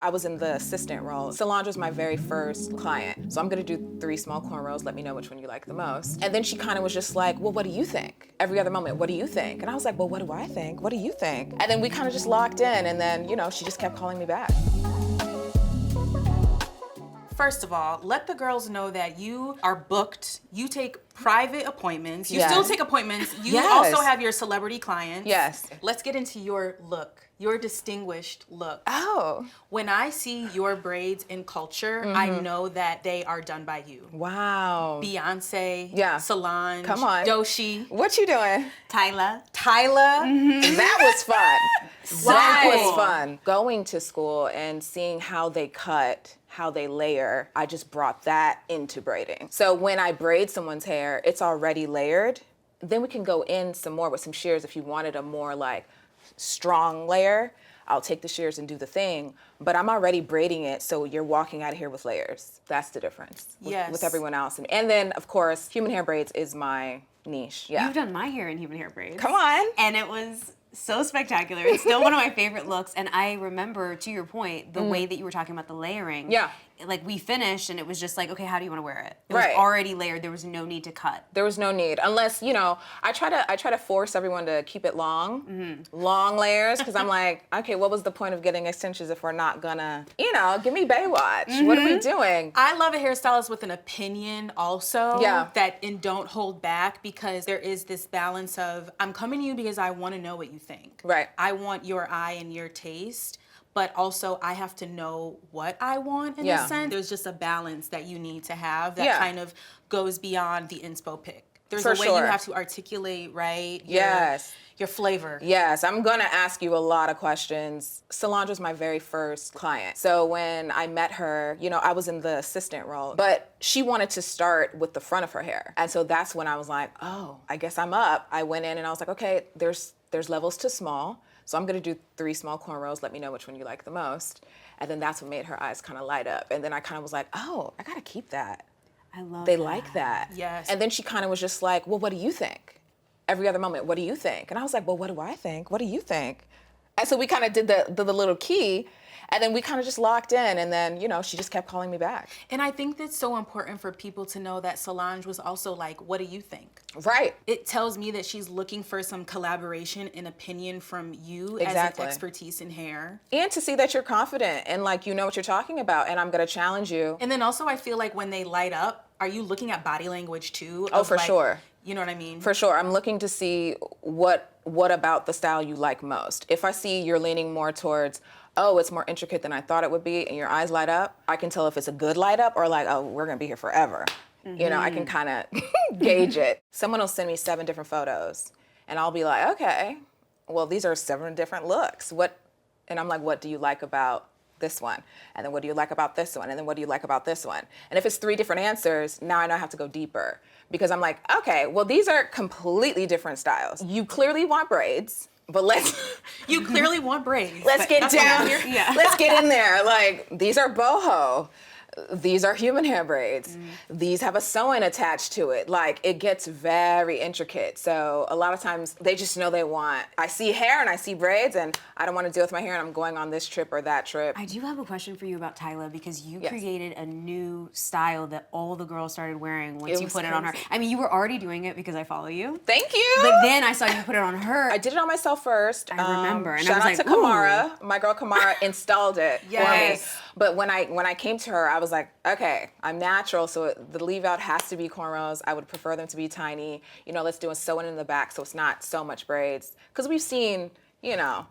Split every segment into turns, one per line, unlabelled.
I was in the assistant role. Solange was my very first client. So I'm gonna do 3 small cornrows, let me know which one you like the most. And then she kind of was just like, well, what do you think? Every other moment, what do you think? And I was like, well, what do I think? What do you think? And then we kind of just locked in, and then, you know, she just kept calling me back.
First of all, let the girls know that you are booked. You take private appointments. You still take appointments. You also have your celebrity clients.
Yes.
Let's get into your look, your distinguished look.
Oh.
When I see your braids in culture, I know that they are done by you.
Wow.
Beyoncé, Solange,
come on.
Doshi.
What you doing?
Tyla.
That was fun. That
Right.
was fun. Going to school and seeing how they cut, how they layer, I just brought that into braiding. So when I braid someone's hair, it's already layered. Then we can go in some more with some shears if you wanted a more like strong layer. I'll take the shears and do the thing, but I'm already braiding it, so you're walking out of here with layers. That's the difference with everyone else. And then, of course, human hair braids is my niche. Yeah.
You've done my hair in human hair braids.
Come on.
And it was so spectacular. It's still one of my favorite looks. And I remember, to your point, the way that you were talking about the layering.
Yeah.
Like, we finished and it was just like, okay, how do you want to wear it? It was
Right.
already layered. There was no need to cut.
There was no need, unless, you know, I try to force everyone to keep it long, long layers, because I'm like, okay, what was the point of getting extensions if we're not gonna, you know, give me Baywatch. What are we doing?
I love a hairstylist with an opinion also.
Yeah.
And don't hold back, because there is this balance of, I'm coming to you because I want to know what you think.
Right.
I want your eye and your taste, but also I have to know what I want in a sense. There's just a balance that you need to have that kind of goes beyond the inspo pick. There's a way you have to articulate, right? Your flavor.
Yes, I'm gonna ask you a lot of questions. Solange was my very first client. So when I met her, you know, I was in the assistant role, but she wanted to start with the front of her hair. And so that's when I was like, oh, I guess I'm up. I went in and I was like, okay, there's levels to small. So I'm gonna do 3 small cornrows, let me know which one you like the most. And then that's what made her eyes kind of light up. And then I kind of was like, oh, I gotta keep that.
I love
They
that.
like that.
Yes.
And then she kind of was just like, well, what do you think? Every other moment, what do you think? And I was like, well, what do I think? What do you think? And so we kind of did the little key, and then we kind of just locked in, and then, you know, she just kept calling me back.
And I think that's so important for people to know that Solange was also like, what do you think?
Right.
It tells me that she's looking for some collaboration and opinion from you as an expertise in hair.
And to see that you're confident and like you know what you're talking about, and I'm gonna challenge you.
And then also I feel like when they light up, are you looking at body language too?
Oh, for sure.
You know what I mean?
For sure. I'm looking to see what about the style you like most. If I see you're leaning more towards, oh, it's more intricate than I thought it would be, and your eyes light up, I can tell if it's a good light up or like, oh, we're gonna be here forever. You know, I can kind of gauge it. Someone will send me 7 different photos, and I'll be like, okay, well, these are 7 different looks. And I'm like, what do you like about this one? And then what do you like about this one? And then what do you like about this one? And if it's 3 different answers, now I know I have to go deeper, because I'm like, okay, well, these are completely different styles. You clearly want braids, but
You clearly want braids.
Let's get down here. Yeah. Let's get in there. Like, these are boho. These are human hair braids. These have a sewing attached to it. Like, it gets very intricate. So a lot of times they just know they want, I see hair and I see braids and I don't want to deal with my hair and I'm going on this trip or that trip.
I do have a question for you about Tyla, because you created a new style that all the girls started wearing once you put it on her. I mean, you were already doing it because I follow you.
Thank you.
But then I saw you put it on her.
I did it on myself first.
I remember. And
shout
I was
out
like,
to Kamara. My girl Kamara installed it for me. But when I came to her, I was like, okay, I'm natural, so the leave out has to be cornrows. I would prefer them to be tiny. You know, let's do a sew-in in the back so it's not so much braids. Because we've seen, you know,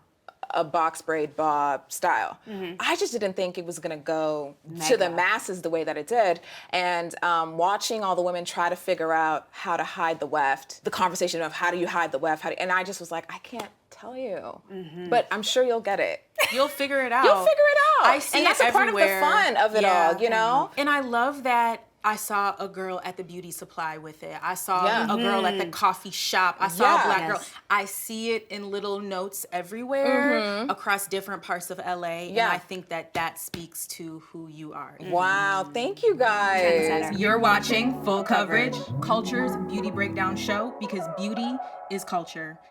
a box braid bob style. I just didn't think it was gonna go to the masses the way that it did. And watching all the women try to figure out how to hide the weft, the conversation of how do you hide the weft, and I just was like, I can't tell you, but I'm sure you'll get it.
You'll figure it out.
You'll figure it out.
I see
and that's
it
a part of the fun of it all, you know?
And I love that I saw a girl at the beauty supply with it. I saw a girl at the coffee shop. I saw a black girl. I see it in little notes everywhere across different parts of LA. And I think that that speaks to who you are.
Wow, thank you guys.
You're watching Full Coverage, Culture's beauty breakdown show, because beauty is culture.